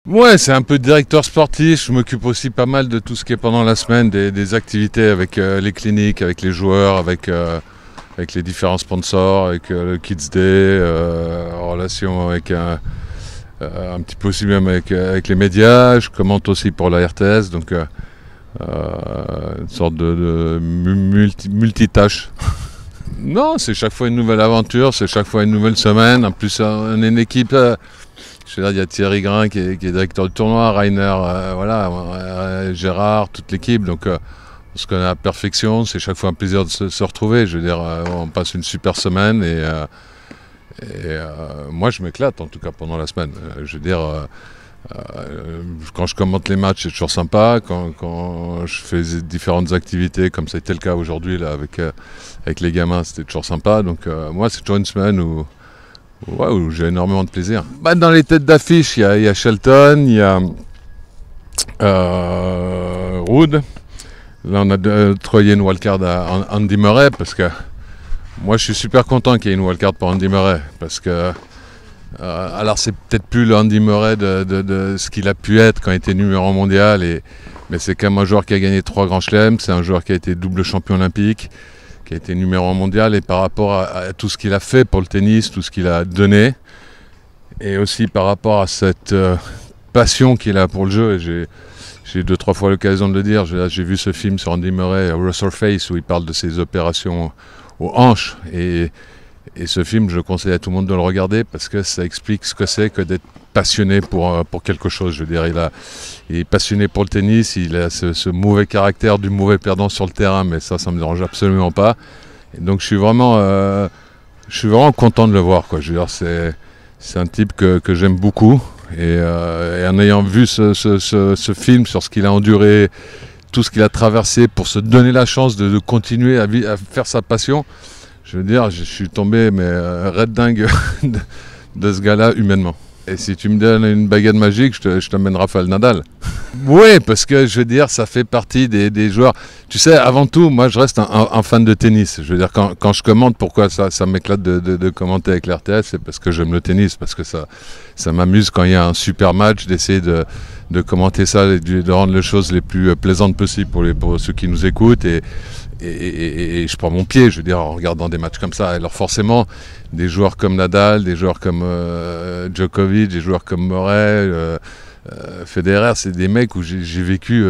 Ouais, c'est un peu directeur sportif. Je m'occupe aussi pas mal de tout ce qui est pendant la semaine, des activités avec les cliniques, avec les joueurs, avec les différents sponsors, avec le Kids Day, en relation avec un petit peu aussi même avec les médias. Je commente aussi pour la RTS, donc une sorte de multitâche. Non, c'est chaque fois une nouvelle aventure, c'est chaque fois une nouvelle semaine. En plus, on est une équipe. Je veux dire, il y a Thierry Grain qui est directeur du tournoi, Rainer, Gérard, toute l'équipe. Donc, on se connaît à la perfection. C'est chaque fois un plaisir de se retrouver. Je veux dire, on passe une super semaine et moi, je m'éclate en tout cas pendant la semaine. Je veux dire, quand je commente les matchs, c'est toujours sympa. Quand je fais différentes activités, comme ça a été le cas aujourd'hui là avec les gamins, c'était toujours sympa. Donc, moi, c'est toujours une semaine où j'ai énormément de plaisir. Dans les têtes d'affiche, il y a Shelton, il y a Ruud. Là, on a octroyé une wildcard à Andy Murray parce que moi, je suis super content qu'il y ait une wildcard pour Andy Murray parce que alors c'est peut-être plus le Andy Murray de ce qu'il a pu être quand il était numéro mondial, mais c'est quand même un joueur qui a gagné 3 grands chelems, c'est un joueur qui a été double champion olympique, qui a été numéro 1 mondial, et par rapport à tout ce qu'il a fait pour le tennis, tout ce qu'il a donné, et aussi par rapport à cette passion qu'il a pour le jeu, et j'ai 2-3 fois l'occasion de le dire, j'ai vu ce film sur Andy Murray, Wrestle Face, où il parle de ses opérations aux hanches, et ce film, je conseille à tout le monde de le regarder, parce que ça explique ce que c'est que d'être passionné pour quelque chose. Je veux dire, il est passionné pour le tennis, il a ce mauvais caractère du mauvais perdant sur le terrain, mais ça me dérange absolument pas. Et donc je suis vraiment content de le voir, quoi. Je veux dire, c'est un type que j'aime beaucoup, et en ayant vu ce film sur ce qu'il a enduré, tout ce qu'il a traversé pour se donner la chance de continuer à faire sa passion, je veux dire, je suis tombé red dingue de ce gars-là humainement. Et si tu me donnes une baguette magique, je t'amène Rafael Nadal. Oui, parce que je veux dire, ça fait partie des joueurs. Tu sais, avant tout, moi je reste un fan de tennis. Je veux dire, quand je commente, pourquoi ça m'éclate de commenter avec l'RTS, c'est parce que j'aime le tennis, parce que ça m'amuse quand il y a un super match, d'essayer de commenter ça, de rendre les choses les plus plaisantes possibles pour ceux qui nous écoutent. Et je prends mon pied, je veux dire, en regardant des matchs comme ça. Alors forcément, des joueurs comme Nadal, des joueurs comme Djokovic, des joueurs comme Murray, Federer, c'est des mecs où j'ai vécu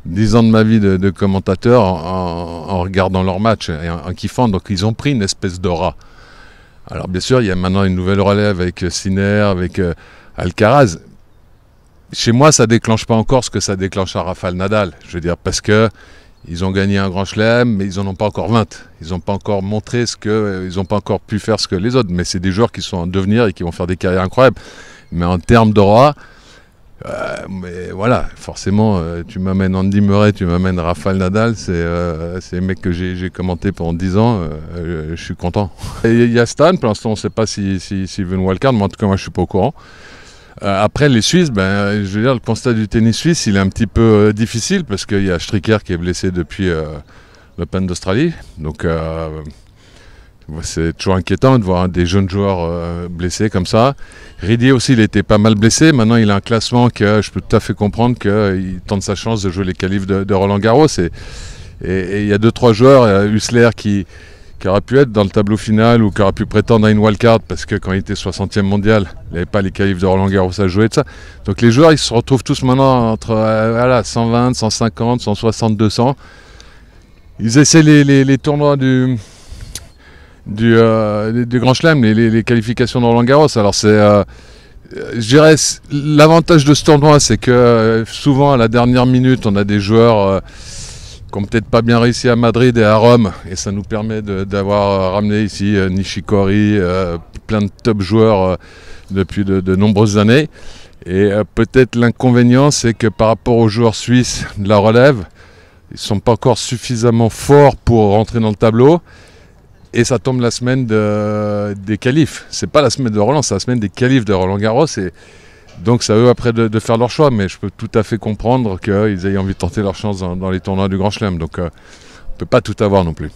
10 ans de ma vie de commentateur en regardant leurs matchs et en kiffant. Donc ils ont pris une espèce d'aura. Alors bien sûr, il y a maintenant une nouvelle relève avec Sinner, avec Alcaraz. Chez moi, ça ne déclenche pas encore ce que ça déclenche à Rafael Nadal. Je veux dire, parce que ils ont gagné un grand chelem, mais ils n'en ont pas encore 20. Ils n'ont pas encore montré ils n'ont pas encore pu faire ce que les autres. Mais c'est des joueurs qui sont en devenir et qui vont faire des carrières incroyables. Mais en termes d'aura, mais voilà, forcément, tu m'amènes Andy Murray, tu m'amènes Rafael Nadal, c'est les mecs que j'ai commenté pendant 10 ans, je suis content. Et il y a Stan, pour l'instant on ne sait pas s'il veut une wildcard, mais en tout cas moi je ne suis pas au courant. Après les Suisses, je veux dire, le constat du tennis suisse, il est un petit peu difficile parce qu'il y a Stricker qui est blessé depuis l'Open d'Australie. Donc c'est toujours inquiétant de voir des jeunes joueurs blessés comme ça. Ridier aussi, il était pas mal blessé. Maintenant, il a un classement que je peux tout à fait comprendre qu'il tente sa chance de jouer les qualifs de Roland Garros. Et il y a 2-3 joueurs, Hussler qui aurait pu être dans le tableau final ou qui aurait pu prétendre à une wildcard parce que quand il était 60e mondial, il n'avait pas les qualifs de Roland Garros à jouer, de ça. Donc les joueurs, ils se retrouvent tous maintenant entre 120, 150, 160, 200. Ils essaient les tournois du Grand Chelem, les qualifications de Roland Garros. Alors je dirais, l'avantage de ce tournoi, c'est que souvent à la dernière minute, on a des joueurs qui n'ont peut-être pas bien réussi à Madrid et à Rome, et ça nous permet d'avoir ramené ici Nishikori, plein de top joueurs depuis de nombreuses années. Et peut-être l'inconvénient, c'est que par rapport aux joueurs suisses de la relève, ils ne sont pas encore suffisamment forts pour rentrer dans le tableau. Et ça tombe la semaine des qualifs. C'est pas la semaine de Roland, c'est la semaine des qualifs de Roland Garros. Et donc c'est à eux après de faire leur choix. Mais je peux tout à fait comprendre qu'ils aient envie de tenter leur chance dans les tournois du Grand Chelem. Donc on ne peut pas tout avoir non plus.